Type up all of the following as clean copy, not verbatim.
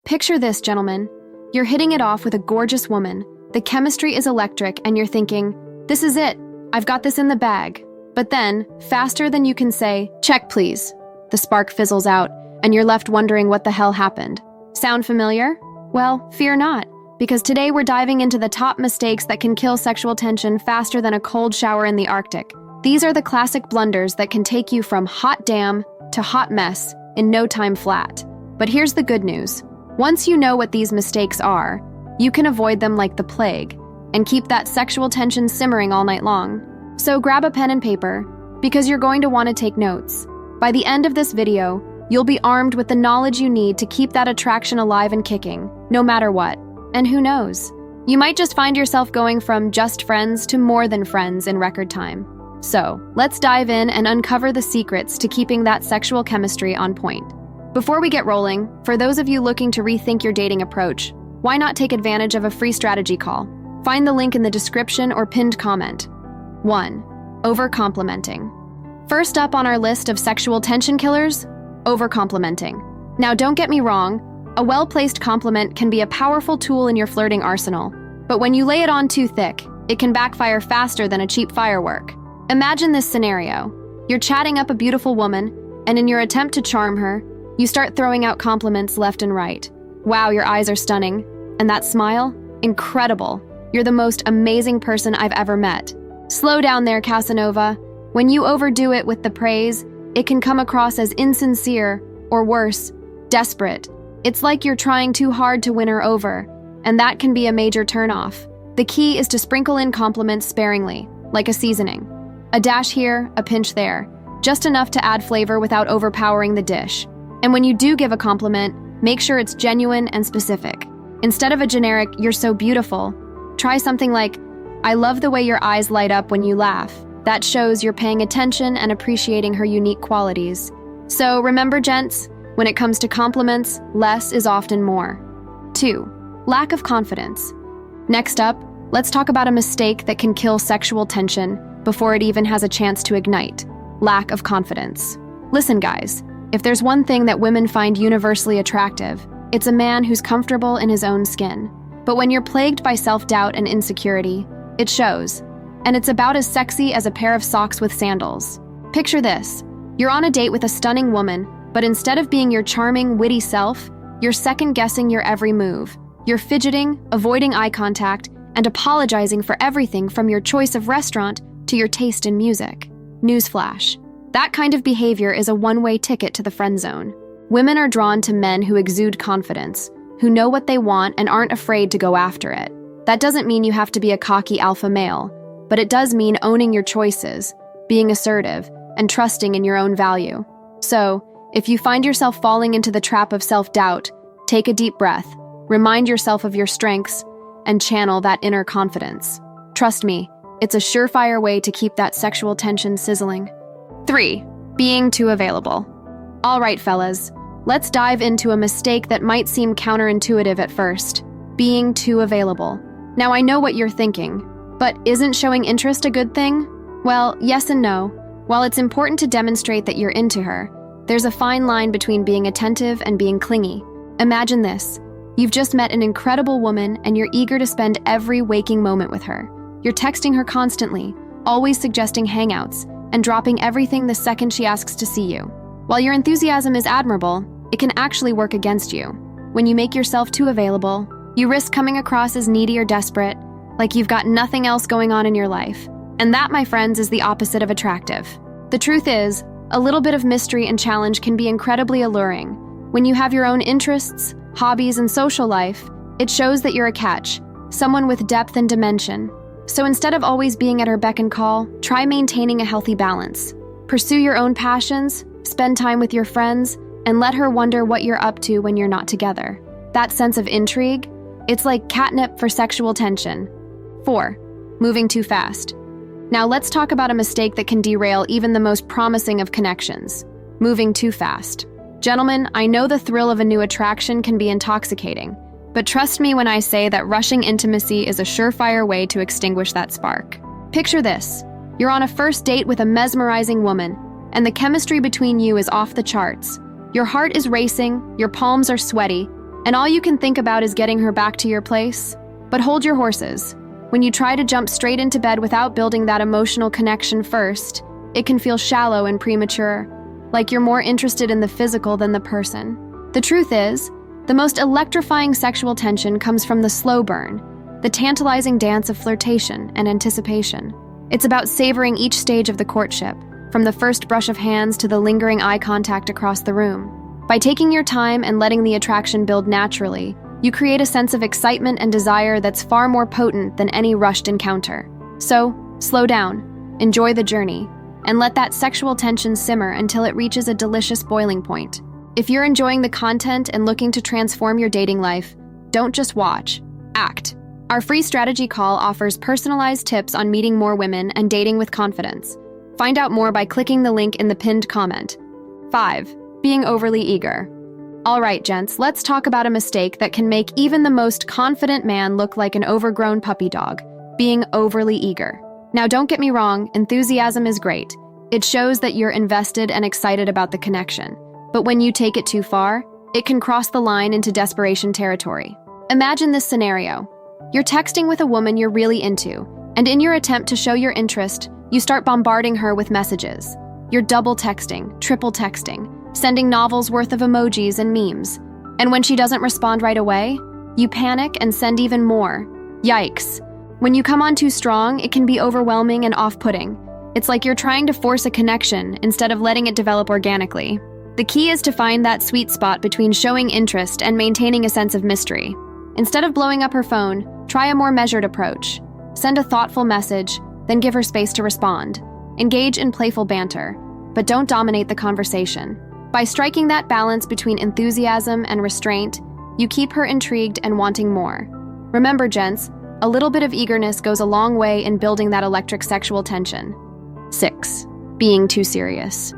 Picture this, gentlemen. You're hitting it off with a gorgeous woman. The chemistry is electric, and you're thinking, this is it. I've got this in the bag. But then, faster than you can say, check please, the spark fizzles out, and you're left wondering what the hell happened. Sound familiar? Well, fear not, because today we're diving into the top mistakes that can kill sexual tension faster than a cold shower in the Arctic. These are the classic blunders that can take you from hot damn to hot mess in no time flat. But here's the good news. Once you know what these mistakes are, you can avoid them like the plague and keep that sexual tension simmering all night long. So grab a pen and paper, because you're going to want to take notes. By the end of this video, you'll be armed with the knowledge you need to keep that attraction alive and kicking, no matter what. And who knows? You might just find yourself going from just friends to more than friends in record time. So, let's dive in and uncover the secrets to keeping that sexual chemistry on point. Before we get rolling, for those of you looking to rethink your dating approach, why not take advantage of a free strategy call? Find the link in the description or pinned comment. 1. Over-complimenting. First up on our list of sexual tension killers, over-complimenting. Now don't get me wrong, a well-placed compliment can be a powerful tool in your flirting arsenal, but when you lay it on too thick, it can backfire faster than a cheap firework. Imagine this scenario. You're chatting up a beautiful woman, and in your attempt to charm her, you start throwing out compliments left and right. Wow, your eyes are stunning. And that smile? Incredible. You're the most amazing person I've ever met. Slow down there, Casanova. When you overdo it with the praise, it can come across as insincere, or worse, desperate. It's like you're trying too hard to win her over, and that can be a major turnoff. The key is to sprinkle in compliments sparingly, like a seasoning. A dash here, a pinch there, just enough to add flavor without overpowering the dish. And when you do give a compliment, make sure it's genuine and specific. Instead of a generic, "you're so beautiful," try something like, "I love the way your eyes light up when you laugh." That shows you're paying attention and appreciating her unique qualities. So remember, gents, when it comes to compliments, less is often more. 2. Lack of confidence. Next up, let's talk about a mistake that can kill sexual tension before it even has a chance to ignite. Lack of confidence. Listen, guys, if there's one thing that women find universally attractive, it's a man who's comfortable in his own skin. But when you're plagued by self-doubt and insecurity, it shows. And it's about as sexy as a pair of socks with sandals. Picture this. You're on a date with a stunning woman, but instead of being your charming, witty self, you're second-guessing your every move. You're fidgeting, avoiding eye contact, and apologizing for everything from your choice of restaurant to your taste in music. Newsflash. That kind of behavior is a one-way ticket to the friend zone. Women are drawn to men who exude confidence, who know what they want and aren't afraid to go after it. That doesn't mean you have to be a cocky alpha male, but it does mean owning your choices, being assertive, and trusting in your own value. So, if you find yourself falling into the trap of self-doubt, take a deep breath, remind yourself of your strengths, and channel that inner confidence. Trust me, it's a surefire way to keep that sexual tension sizzling. 3. Being too available. All right, fellas, let's dive into a mistake that might seem counterintuitive at first. Being too available. Now, I know what you're thinking, but isn't showing interest a good thing? Well, yes and no. While it's important to demonstrate that you're into her, there's a fine line between being attentive and being clingy. Imagine this. You've just met an incredible woman and you're eager to spend every waking moment with her. You're texting her constantly, always suggesting hangouts, and dropping everything the second she asks to see you. While your enthusiasm is admirable, it can actually work against you. When you make yourself too available, you risk coming across as needy or desperate, like you've got nothing else going on in your life. And that, my friends, is the opposite of attractive. The truth is, a little bit of mystery and challenge can be incredibly alluring. When you have your own interests, hobbies, and social life, it shows that you're a catch, someone with depth and dimension. So instead of always being at her beck and call, try maintaining a healthy balance. Pursue your own passions, spend time with your friends, and let her wonder what you're up to when you're not together. That sense of intrigue, it's like catnip for sexual tension. 4. Moving too fast. Now let's talk about a mistake that can derail even the most promising of connections. Moving too fast. Gentlemen, I know the thrill of a new attraction can be intoxicating, but trust me when I say that rushing intimacy is a surefire way to extinguish that spark. Picture this. You're on a first date with a mesmerizing woman, and the chemistry between you is off the charts. Your heart is racing, your palms are sweaty, and all you can think about is getting her back to your place? But hold your horses. When you try to jump straight into bed without building that emotional connection first, it can feel shallow and premature, like you're more interested in the physical than the person. The truth is, the most electrifying sexual tension comes from the slow burn, the tantalizing dance of flirtation and anticipation. It's about savoring each stage of the courtship, from the first brush of hands to the lingering eye contact across the room. By taking your time and letting the attraction build naturally, you create a sense of excitement and desire that's far more potent than any rushed encounter. So, slow down, enjoy the journey, and let that sexual tension simmer until it reaches a delicious boiling point. If you're enjoying the content and looking to transform your dating life, don't just watch, act. Our free strategy call offers personalized tips on meeting more women and dating with confidence. Find out more by clicking the link in the pinned comment. 5. Being overly eager. All right, gents, let's talk about a mistake that can make even the most confident man look like an overgrown puppy dog: being overly eager. Now, don't get me wrong, enthusiasm is great. It shows that you're invested and excited about the connection. But when you take it too far, it can cross the line into desperation territory. Imagine this scenario. You're texting with a woman you're really into, and in your attempt to show your interest, you start bombarding her with messages. You're double texting, triple texting, sending novels worth of emojis and memes. And when she doesn't respond right away, you panic and send even more. Yikes. When you come on too strong, it can be overwhelming and off-putting. It's like you're trying to force a connection instead of letting it develop organically. The key is to find that sweet spot between showing interest and maintaining a sense of mystery. Instead of blowing up her phone, try a more measured approach. Send a thoughtful message, then give her space to respond. Engage in playful banter, but don't dominate the conversation. By striking that balance between enthusiasm and restraint, you keep her intrigued and wanting more. Remember, gents, a little bit of eagerness goes a long way in building that electric sexual tension. 6. Being too serious.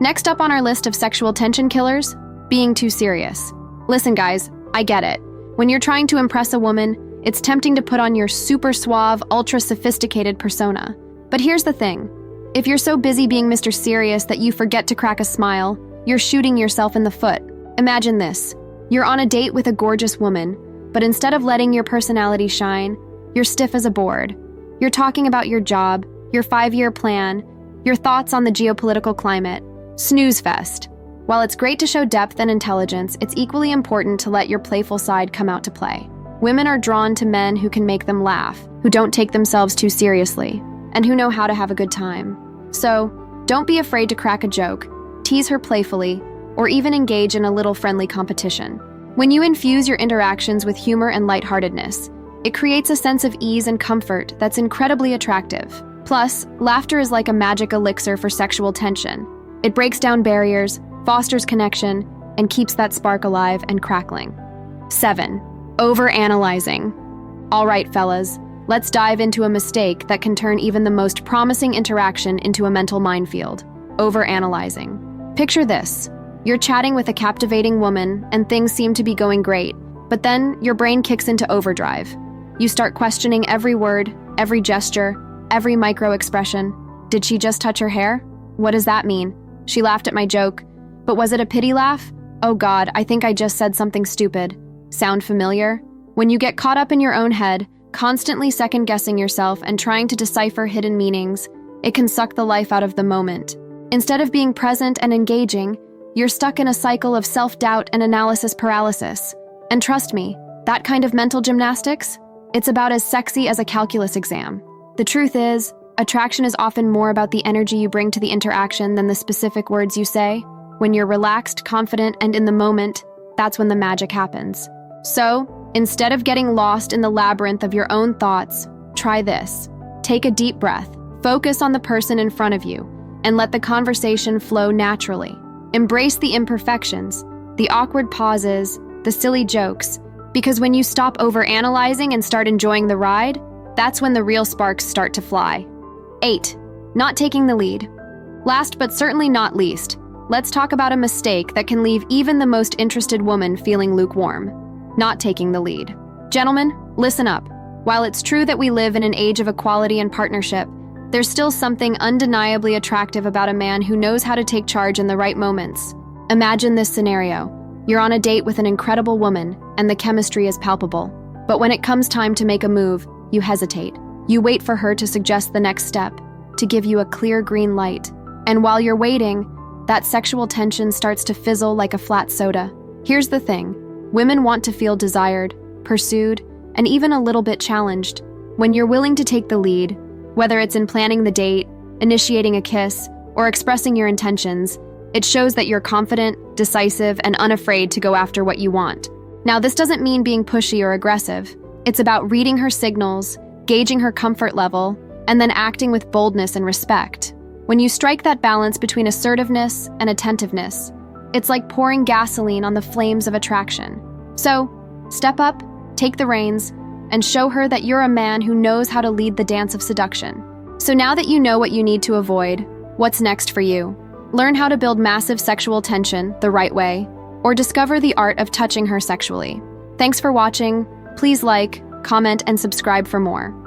Next up on our list of sexual tension killers, being too serious. Listen, guys, I get it. When you're trying to impress a woman, it's tempting to put on your super suave, ultra-sophisticated persona. But here's the thing. If you're so busy being Mr. Serious that you forget to crack a smile, you're shooting yourself in the foot. Imagine this. You're on a date with a gorgeous woman, but instead of letting your personality shine, you're stiff as a board. You're talking about your job, your 5-year plan, your thoughts on the geopolitical climate. Snooze fest. While it's great to show depth and intelligence, it's equally important to let your playful side come out to play. Women are drawn to men who can make them laugh, who don't take themselves too seriously, and who know how to have a good time. So, don't be afraid to crack a joke, tease her playfully, or even engage in a little friendly competition. When you infuse your interactions with humor and lightheartedness, it creates a sense of ease and comfort that's incredibly attractive. Plus, laughter is like a magic elixir for sexual tension. It breaks down barriers, fosters connection, and keeps that spark alive and crackling. 7. Overanalyzing. All right, fellas, let's dive into a mistake that can turn even the most promising interaction into a mental minefield: overanalyzing. Picture this. You're chatting with a captivating woman, and things seem to be going great, but then your brain kicks into overdrive. You start questioning every word, every gesture, every micro-expression. Did she just touch her hair? What does that mean? She laughed at my joke. But was it a pity laugh? Oh God, I think I just said something stupid. Sound familiar? When you get caught up in your own head, constantly second-guessing yourself and trying to decipher hidden meanings, it can suck the life out of the moment. Instead of being present and engaging, you're stuck in a cycle of self-doubt and analysis paralysis. And trust me, that kind of mental gymnastics, it's about as sexy as a calculus exam. The truth is, attraction is often more about the energy you bring to the interaction than the specific words you say. When you're relaxed, confident, and in the moment, that's when the magic happens. So, instead of getting lost in the labyrinth of your own thoughts, try this. Take a deep breath, focus on the person in front of you, and let the conversation flow naturally. Embrace the imperfections, the awkward pauses, the silly jokes, because when you stop overanalyzing and start enjoying the ride, that's when the real sparks start to fly. 8. Not taking the lead. Last but certainly not least, let's talk about a mistake that can leave even the most interested woman feeling lukewarm: not taking the lead. Gentlemen, listen up. While it's true that we live in an age of equality and partnership, there's still something undeniably attractive about a man who knows how to take charge in the right moments. Imagine this scenario. You're on a date with an incredible woman, and the chemistry is palpable. But when it comes time to make a move, you hesitate. You wait for her to suggest the next step, to give you a clear green light. And while you're waiting, that sexual tension starts to fizzle like a flat soda. Here's the thing. Women want to feel desired, pursued, and even a little bit challenged. When you're willing to take the lead, whether it's in planning the date, initiating a kiss, or expressing your intentions, it shows that you're confident, decisive, and unafraid to go after what you want. Now, this doesn't mean being pushy or aggressive. It's about reading her signals, gauging her comfort level, and then acting with boldness and respect. When you strike that balance between assertiveness and attentiveness, it's like pouring gasoline on the flames of attraction. So, step up, take the reins, and show her that you're a man who knows how to lead the dance of seduction. So now that you know what you need to avoid, what's next for you? Learn how to build massive sexual tension the right way, or discover the art of touching her sexually. Thanks for watching. Please like, comment, and subscribe for more.